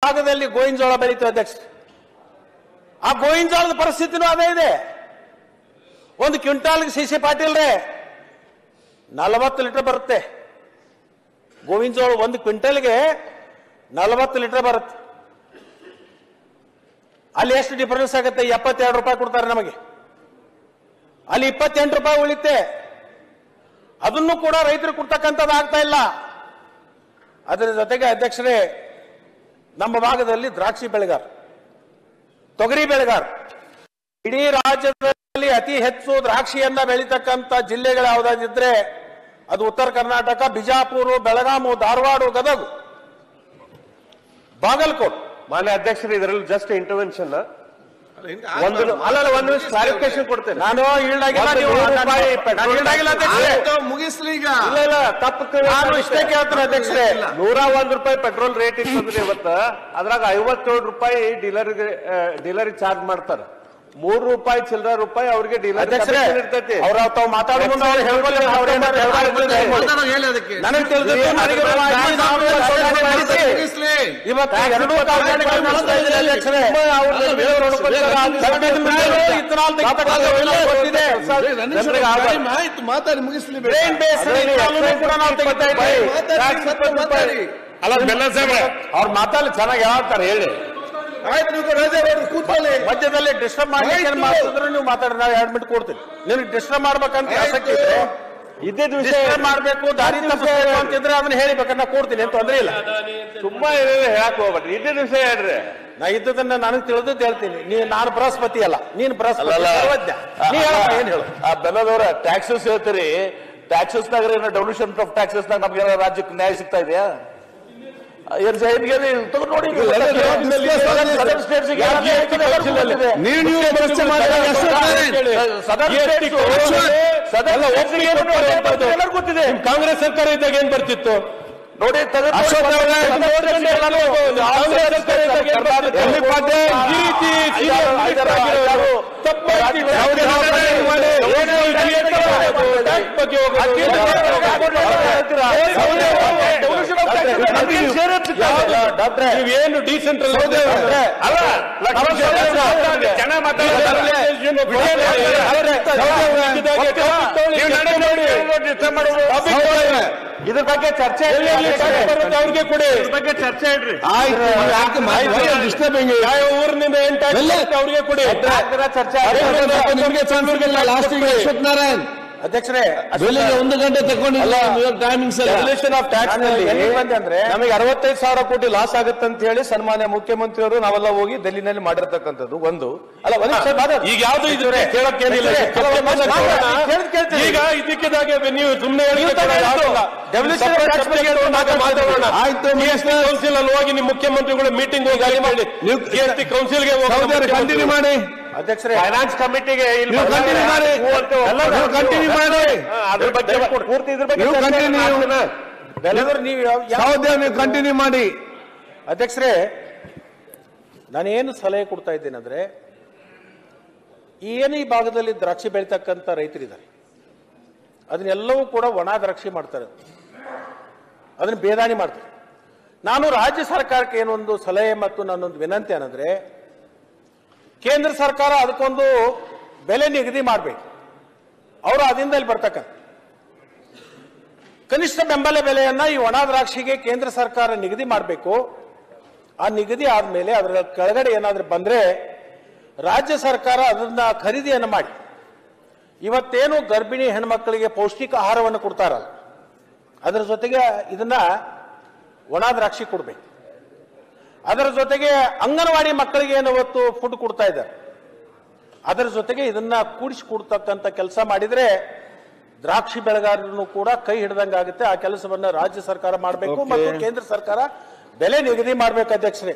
ಭಾಗದಲ್ಲಿ ಗೋವಿನ ಜೋಳ ಬೆಳೀತದೆ ಅಧ್ಯಕ್ಷ. ಆ ಗೋವಿನ ಜೋಳದ ಪರಿಸ್ಥಿತಿನೂ ಅದೇ ಇದೆ. ಒಂದು ಕ್ವಿಂಟಾಲ್ಗೆ ಸಿ ಪಾಟೀಲ್ ರೇ 40 ಲೀಟರ್ ಬರುತ್ತೆ. ಗೋವಿನ ಜೋಳ ಒಂದು ಕ್ವಿಂಟಲ್ಗೆ 40 ಲೀಟರ್ ಬರುತ್ತೆ. ಅಲ್ಲಿ ಎಷ್ಟು ಡಿಫರೆನ್ಸ್ ಆಗುತ್ತೆ? 72 ರೂಪಾಯಿ ಕೊಡ್ತಾರೆ ನಮಗೆ, ಅಲ್ಲಿ 28 ರೂಪಾಯಿ ಉಳಿತೆ. ಅದನ್ನು ಕೂಡ ರೈತರು ಕೊಡ್ತಕ್ಕಂಥದ್ದು ಆಗ್ತಾ ಇಲ್ಲ. ಅದರ ಜೊತೆಗೆ ಅಧ್ಯಕ್ಷರೇ, ನಮ್ಮ ಭಾಗದಲ್ಲಿ ದ್ರಾಕ್ಷಿ ಬೆಳೆಗಾರ, ತೊಗರಿ ಬೆಳೆಗಾರ, ಇಡೀ ರಾಜ್ಯದಲ್ಲಿ ಅತಿ ಹೆಚ್ಚು ದ್ರಾಕ್ಷಿಯನ್ನ ಬೆಳೀತಕ್ಕಂಥ ಜಿಲ್ಲೆಗಳು ಯಾವುದಾದಿದ್ರೆ ಅದು ಉತ್ತರ ಕರ್ನಾಟಕ, ಬಿಜಾಪುರ, ಬೆಳಗಾವಿ, ಧಾರವಾಡ, ಗದಗ, ಬಾಗಲಕೋಟೆ. ಮಾನ್ಯ ಅಧ್ಯಕ್ಷರು, ಇದರಲ್ಲಿ ಜಸ್ಟ್ ಇಂಟರ್ವೆನ್ಷನ್ ಒಂದು ನಿಮಿಷ ಕ್ಲಾರಿಫಿಕೇಶನ್ ಕೊಡ್ತೇನೆ. ನಾನು ಮುಗಿಸ್ಲಿ ಈಗ. ಇಲ್ಲ ತಪ್ಪು ಇಷ್ಟೇ ಕೇಳ್ತೇನೆ ಅಧ್ಯಕ್ಷರೇ. 101 ರೂಪಾಯಿ ಪೆಟ್ರೋಲ್ ರೇಟ್ ಇರ್ತಂದ್ರೆ ಇವತ್ತು ಅದ್ರಾಗ 57 ರೂಪಾಯಿ ಡೀಲರ್ ಚಾರ್ಜ್ ಮಾಡ್ತಾರೆ. 3 ರೂಪಾಯಿ ಚಿಲ್ಲರ ರೂಪಾಯಿ ಅವ್ರಿಗೆ ಡೀಲರ್ ಇರ್ತೈತಿ. ಅವ್ರ ತಾವು ಮಾತಾಡೋ ಮುಂದೆ ಅವ್ರು ಹೇಳ್ಬೋದು. ನನಗೆ ಇವತ್ತು ಎರಡೂ ಕಾರ್ಖಾನೆಗಳು ನಡೆಸ್ತಾ ಇದ್ದಾರೆ ಅಧ್ಯಕ್ಷರೇ. ಮಾತಾಡಿ ಮುಗಿಸ್ಲಿ. ಕೂಡ ನಾವು ತೆಗಿತಾ ಇದ್ದೀವಿ. ಅಲ್ಲ ಬೆಲ್ಲ ಸಾಹೇಬ್ ಅವ್ರು ಮಾತಾಡಿ ಚೆನ್ನಾಗಿ ಹೇಳ್ತಾರೆ, ಹೇಳಿ. ಕೂತ್ಕೊಳ್ಳಿ. ಮಧ್ಯದಲ್ಲಿ ಡಿಸ್ಟರ್ಬ್ ಮಾಡಿದ್ರೆ ನೀವು ಮಾತಾಡಿ, ನಾವು 2 ಮಿನಿಟ್ ಕೊಡ್ತೀನಿ. ನಿಮ್ಗೆ ಡಿಸ್ಟರ್ಬ್ ಮಾಡ್ಬೇಕಂತ ಆಸಕ್ತಿ ಇದ್ರೆ ಇದ್ದಿದ್ದ ವಿಷಯ ಮಾಡ್ಬೇಕು, ದಾರಿ ತಪ್ಪಿಸ್ಬೇಕು ಅಂತಿದ್ರೆ ಅದನ್ನ ಹೇಳಿಬೇಕಂತ ನಾ ಕೊಡ್ತೀನಿ, ಅಂತ ತೊಂದ್ರೆ ಇಲ್ಲ. ತುಂಬಾ ಹೇಳಕ್ ಹೋಗ್ಬೇಡ್ರಿ, ಇದ್ದಿದ್ದ ವಿಷಯ ಹೇಳ್ರಿ. ನಾ ಇದ್ದದನ್ನ ನನಗೆ ತಿಳಿದದ್ದು ಹೇಳ್ತೀನಿ. ನಾನು ಬೃಹಸ್ಪತಿ ಅಲ್ಲ, ನೀನ್ ಬೃಹಸ್ಪತಿ. ಏನ್ ಹೇಳು? ಆ ಬೆಲ್ಲದವ್ರ ಟ್ಯಾಕ್ಸಸ್ ಹೇಳ್ತೀರಿ, ಟ್ಯಾಕ್ಸಸ್ ನಾಗ ಡೊನೇಷನ್ ಆಫ್ ಟ್ಯಾಕ್ಸಸ್ ನಾಗ ನಮ್ಗೆ ರಾಜ್ಯಕ್ಕೆ ನ್ಯಾಯ ಸಿಗ್ತಾ ಇದೆಯಾ? ನೋಡಿ ಗೊತ್ತಿದೆ. ಕಾಂಗ್ರೆಸ್ ಸರ್ಕಾರ ಇದ್ದಾಗ ಏನ್ ಬರ್ತಿತ್ತು ನೋಡಿ. ನೀವೇನು ಡಿಸೆಂಟ್ರಲೈಸ್ ಇದ್ರ ಬಗ್ಗೆ ಚರ್ಚೆ ಅವ್ರಿಗೆ ಕೊಡಿ. ಇದ್ರ ಬಗ್ಗೆ ಚರ್ಚೆ ಇಡ್ರಿ. ಯಾವ ಊರಿನಿಂದ ಅವ್ರಿಗೆ ಕೊಡಿ. ಚರ್ಚೆ ನಾರಾಯಣ್ ಅಧ್ಯಕ್ಷರೇ, 1 ಗಂಟೆ ತಗೊಂಡಿಲ್ಲ ಟೈಮಿಂಗ್ಸ್. ರೆಸಲ್ಯೂಷನ್ ಆಫ್ ಟ್ಯಾಕ್ಸ್ ನಲ್ಲಿ ಅಂದ್ರೆ ನಮಗೆ 65,000 ಕೋಟಿ ಲಾಸ್ ಆಗುತ್ತೆ ಅಂತ ಹೇಳಿ ಸನ್ಮಾನ್ಯ ಮುಖ್ಯಮಂತ್ರಿಯವರು ನಾವೆಲ್ಲ ಹೋಗಿ ಡೆಲ್ಲಿನಲ್ಲಿ ಮಾಡಿರ್ತಕ್ಕಂಥದ್ದು ಒಂದು. ಅಲ್ಲ ಈಗ ಯಾವ್ದು ಇದ್ರೆ ಕೇಳಕ್ಕೇನಿಲ್ಲ. ಈಗ ಇದಕ್ಕಿದಾಗೆ ನೀವು ಸುಮ್ಮನೆ ಮಾತಾಡೋಣ. ಆಯ್ತು, ಕೌನ್ಸಿಲ್ ಅಲ್ಲಿ ಹೋಗಿ ನಿಮ್ಮ ಮುಖ್ಯಮಂತ್ರಿಗಳು ಮೀಟಿಂಗ್ ಹೋಗಿ ಅಲ್ಲಿ ಮಾಡಿ, GST ಕೌನ್ಸಿಲ್ಗೆ ಕಂಟಿನ್ಯೂ ಮಾಡಿ. ಅಧ್ಯಕ್ಷರೇ, ಫೈನಾನ್ಸ್ ಕಮಿಟಿಗೆ ಕಂಟಿನ್ಯೂ ಮಾಡಿ. ಅದ್ರ ಬಗ್ಗೆ ಪೂರ್ತಿ ಇದ್ರ ಬಗ್ಗೆ ನೀವು ಕಂಟಿನ್ಯೂ ಮಾಡಿ. ಅಧ್ಯಕ್ಷರೇ, ನಾನೇನು ಸಲಹೆ ಕೊಡ್ತಾ ಇದ್ದೇನೆಂದ್ರೆ, ಏನು ಈ ಭಾಗದಲ್ಲಿ ದ್ರಾಕ್ಷಿ ಬೆಳೀತಕ್ಕಂಥ ರೈತರಿದ್ದಾರೆ, ಅದನ್ನೆಲ್ಲವೂ ಕೂಡ ಒಣ ದ್ರಾಕ್ಷಿ ಮಾಡ್ತಾರೆ, ಅದನ್ನ ಬೇದಾಣಿ ಮಾಡ್ತಾರೆ. ನಾನು ರಾಜ್ಯ ಸರ್ಕಾರಕ್ಕೆ ಏನೊಂದು ಸಲಹೆ ಮತ್ತು ನನ್ನೊಂದು ವಿನಂತಿ ಏನಂದ್ರೆ, ಕೇಂದ್ರ ಸರ್ಕಾರ ಅದಕ್ಕೊಂದು ಬೆಲೆ ನಿಗದಿ ಮಾಡಬೇಕು. ಅವರು ಅದರಿಂದ ಬರ್ತಕ್ಕಂಥ ಕನಿಷ್ಠ ಬೆಂಬಲ ಬೆಲೆಯನ್ನ ಈ ಒಣ ದ್ರಾಕ್ಷಿಗೆ ಕೇಂದ್ರ ಸರ್ಕಾರ ನಿಗದಿ ಮಾಡಬೇಕು. ಆ ನಿಗದಿ ಆದ್ಮೇಲೆ ಅದರ ಕೆಳಗಡೆ ಏನಾದ್ರೂ ಬಂದ್ರೆ ರಾಜ್ಯ ಸರ್ಕಾರ ಅದನ್ನ ಖರೀದಿಯನ್ನು ಮಾಡಿ, ಇವತ್ತೇನು ಗರ್ಭಿಣಿ ಹೆಣ್ಮಕ್ಕಳಿಗೆ ಪೌಷ್ಟಿಕ ಆಹಾರವನ್ನು ಕೊಡ್ತಾರಲ್ಲ, ಅದರ ಜೊತೆಗೆ ಇದನ್ನ ಒಣ ದ್ರಾಕ್ಷಿ ಕೊಡ್ಬೇಕು. ಅದರ ಜೊತೆಗೆ ಅಂಗನವಾಡಿ ಮಕ್ಕಳಿಗೆ ಏನು ಇವತ್ತು ಫುಡ್ ಕೊಡ್ತಾ ಇದ್ದಾರೆ, ಅದರ ಜೊತೆಗೆ ಇದನ್ನ ಕೂಡಿಸಿ ಕೊಡ್ತಕ್ಕಂಥ ಕೆಲಸ ಮಾಡಿದ್ರೆ ದ್ರಾಕ್ಷಿ ಬೆಳೆಗಾರರನ್ನು ಕೂಡ ಕೈ ಹಿಡಿದಂಗಾಗುತ್ತೆ. ಆ ಕೆಲಸವನ್ನ ರಾಜ್ಯ ಸರ್ಕಾರ ಮಾಡಬೇಕು ಮತ್ತು ಕೇಂದ್ರ ಸರ್ಕಾರ ಬೆಲೆ ನಿಗದಿ ಮಾಡಬೇಕು ಅಧ್ಯಕ್ಷರೇ.